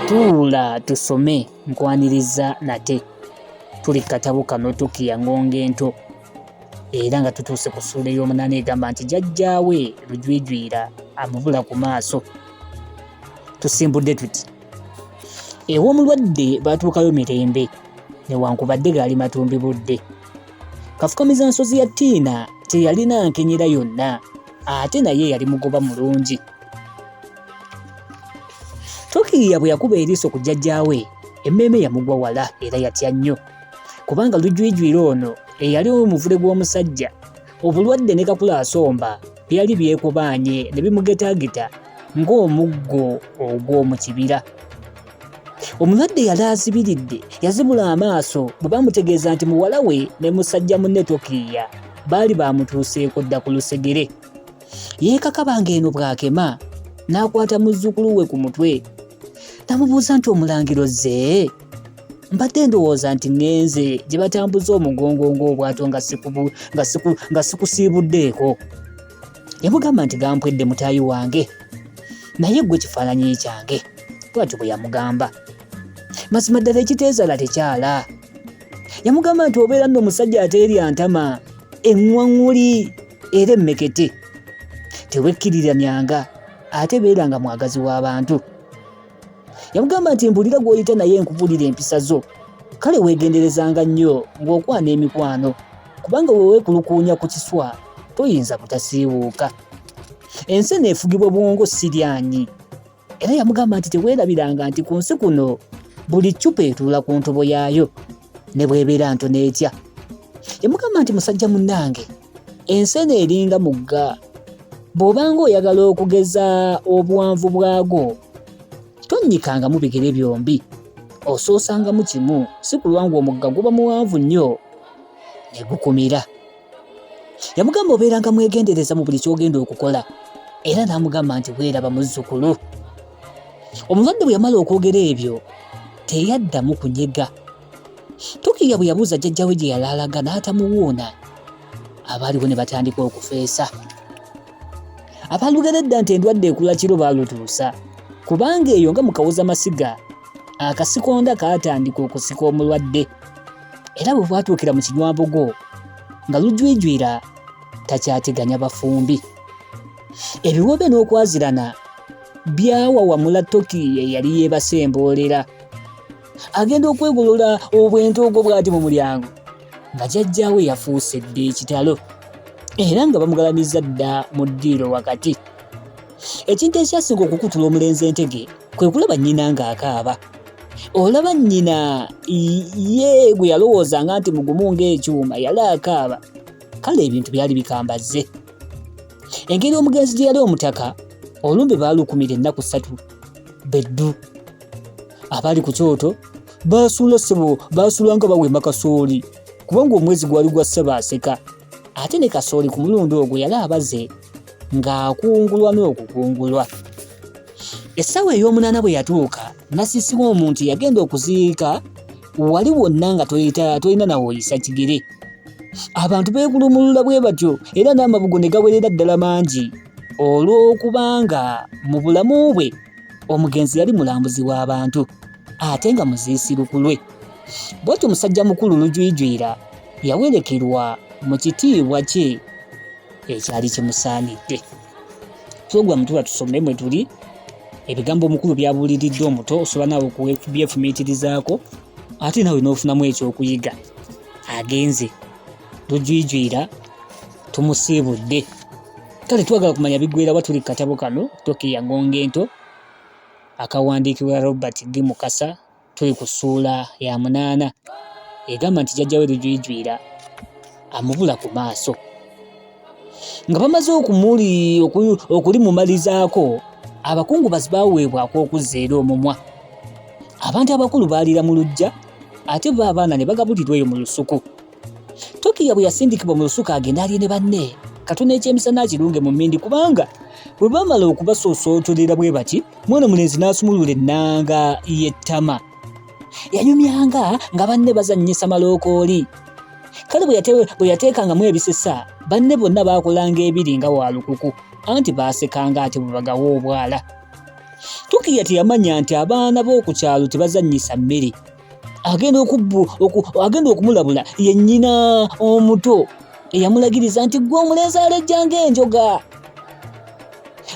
tuula tusome nkwaniriza nate tuli katabo kano Tukiya Ngonge Ento era nga tutuuse ku ssuula ey'omunaana egamba nti jjajjaawe Lujwijwira amubula ku maaso. Tusimbudde tuti ew'omulwadde baatuukayo mirembe newankubadde gaali matumbi budde. Kafukamiza nsozi ya Ttiina teyalina nkenyera yonna ate naye yali mugoba mulungi. Tukiya bwe yakuba eriiso ku jjajjaawe emmeeme yamugwa wala era yatya nnyo kubanga Lujwijwira ono eyali omuvule gw'omusajja obulwadde ne kakula asomba byali byekubaanye ne bimugetaageta ng'omuggo ogw'omu kibira. Omulwadde yali azibiridde yazibula amaaso bwe bamutegeeza nti muwala we ne musajja munne Tukiya baali bamutuuseeko dda ku lusegere. Yeekakabanga eno bw'akema n'akwata muzzukulu we ku mutwe n'amubuuza nti omulangiro ze mbadde ndowooza nti ngenze gye batambuza omugongo ng'obwato nga sikusiibuddeeko. Yamugamba nti gampwedde mutaayi wange naye ggwe kifaananyi kyange. Bw'atyo bwe yamugamba. Mazima ddala ekiteezala tekyala. Yamugamba nti obeera nno omusajja ateerya ntama eŋŋwaŋŋuli era emmekete. Tewekkiriranyanga ate beeranga mwagazi w'abantu. Yamugamba nti mbulira gw'oyita naye nkubulira empisa zo. Kale weegenderezanga nnyo ng'okwana emikwano kubanga we weekulukuunya ku kiswa toyinza butasiiwuuka. Ensi neefugibwa bwongo siryanyi. Era yamugamba nti teweerabiranga nti ku nsi kuno buli ccupa etuula ku ntobo yaayo ne bw'ebeera ntono etya. Yamugamba nti musajja munnange ensi eno eringa mugga bw'obanga oyagala okugeza obuwanvu bwagwo tonnyikangamu bigere byombi osoosangamu kimu si kulwa ng'omugga guba muwanvu nnyo ne gukumira. Yamugamba obeeranga mwegendereza mu buli ky'ogenda okukola era n'amugamba nti weeraba muzzukulu. Omulwadde bwe yamala okwogera ebyo teyaddamu kunyega. Tukiya bwe yabuuza jjajjawe gye yali alaga n'atamuwuuna abaaliwo ne batandika okufeesa. Abaalugeredda nti endwadde ekula kiro baalutuusa kubanga eyo nga mu kawozamasiga akasikonda kaatandika okusika omulwadde era bwe bwatuukira mu kinywambogo nga Lujwijwira takyateganya bafumbi. Ebiwobe n'okwazirana byawawamula Tukiya eyali yeebase emboolera. Agenda okwegolola obwentoogo bw'ati mu mulyango nga jjajjaawe yafuuse dda ekitalo era nga bamugalamizza dda mu ddiiro wakati. Ekintu ekyasinga okukutula omulenzi entege kwe kulaba nnyina ng'akaaba. Olaba nnyina ye gwe yalowoozanga nti mugumu ng'ekyuma yali akaaba. Kale ebintu byali bikambazze. Engeri omugenzi gye yali omutaka olumbe baalukumira ennaku 3 beddu. Abaali ku kyoto baasuula ssebo baasuulanga bawemba kasooli kubanga omwezi gwali gwa Ssebaaseka ate ne kasooli ku mulundi ogwo yali abaze ng'akungulwa n'okukungulwa. Essaawa ey'omunaana bwe yatuuka nasisiwa omuntu yagenda okuziika wali wonna nga tolina nawoyisa kigere. Abantu beegulumulula bwe batyo era n'amabugo ne gawerera ddala mangi olw'okubanga mu bulamu bwe omugenzi yali mulambuzi w'abantu ate nga muziisiruku lwe. Bw'atyo musajja mukulu Lujwijwira yawerekerwa mu kitiibwa kye ekyali kimusaanidde. Tugwa mutuba tusome mwe tuli ebigambo omukulu byabuuliriddwa omuto osobola naawe okubyefumiitirizaako ate naawe n'ofunamu ekyokuyiga. Agenze Lujwijwira tumusiibudde. Kale twagala kumanya biggweerawa tuli katabo kano Tukiya Ngonge Ento akawandiikibwa Robert D. Mukasa. Tuli ku ssuula ya 8 egamba nti jjajjawe Lujwijwira amubula ku maaso. Nga bamaze okulimumalizaako abakungubazi baaweebwako okuzza era omumwa. Abantu abakulu baalira mu luggya ate bo abaana ne bagabulirwa eyo mu lusuku. Tukiya bwe yasindikibwa mu lusuku agenda alye ne banne katono ekyemisana akirunge mu mmindi kubanga bwe baamala okubasoosootorera bwe bati mwana mulenzi n'asumulula ennanga y'ettama. Yanyumyanga nga banne bazannyisa malookooli. Kale bwe yateekangamu ebisesa banne bonna baakolanga ebiri nga waalukuku anti baasekanga ate bwe bagawa obwala. Tukiya teyamanya nti abaana b'oku kyalo tebazannyisa mmere. Agenda okumulabula ye nnyina omuto eyamulagiriza nti gwe omulenzi alejja ng'enjoga.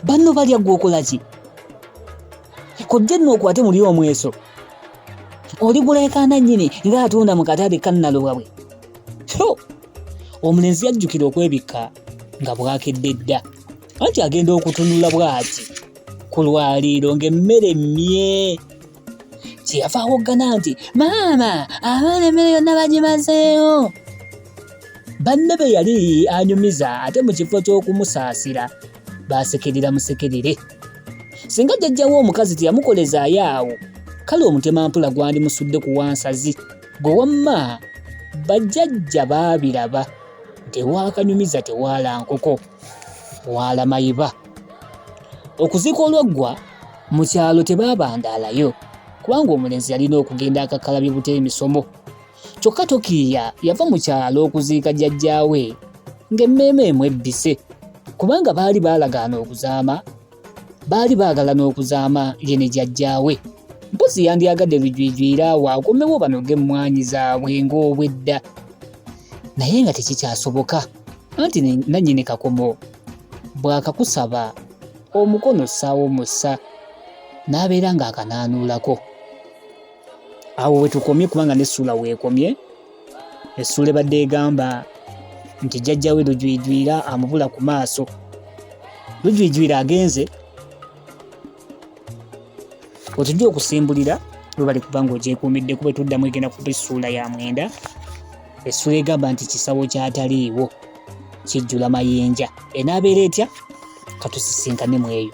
Banno balya gwe okola ki? Kojja nno okwate muli omweso. Oli gulekaana nnyini ng'atunda mu katale kannalobabwe. Omulenzi yajjukira okwebikka nga bwakedde dda. Anti agenda okutunula bw'ati ku lwaliiro ng'emmere mmye. Kyeyava awoggana nti, maama, abaana emmere yonna bagimazeeyo. Banne be yali anyumiza ate mu kifo ky'okumusaasira baasekerera musekerere. Singa jjajjawo omukazi teyamukolezaayo awo, kale omutemampula gwandimusudde ku wansazi. Gwe wamma bajjajja baabiraba. Tewaakanyumiza tewaala nkoko, waala mayiba. Okuziika olwaggwa mu kyalo tebaabandaalayo, kubanga omulenzi yalina okugenda akakalabye butemisomo. Kyokka Tokiya yava mu kyalo okuziika jjajjaawe ng'emmeeme emwebbise, kubanga baali baagala n'okuzaama ye ne jjajjaawe. Mpozi yandyagadde lujwijwira awo akomewo banoge emmwanyi zaabwe ng'obwedda. Naye nga tekikyasoboka, anti nannyini kakomo bw'akakusaba omukono ssaawo mussa n'abeera ng'akanaanuulako. Awo we tukomye, kubanga n'essula weekomye. Essula ebadde egamba nti jjajjawe lujwijwira amubula ku maaso. Lujwijwira agenze. Otujja okusimbulira lwe bali kubanga ogyekuumidde kuba tuddamu egenda kuba essuula ya mwenda. Essula egamba nti kisawo kyataliiwo kijjula mayinja. Enaabeera etya? Katusisinkane mu eyo.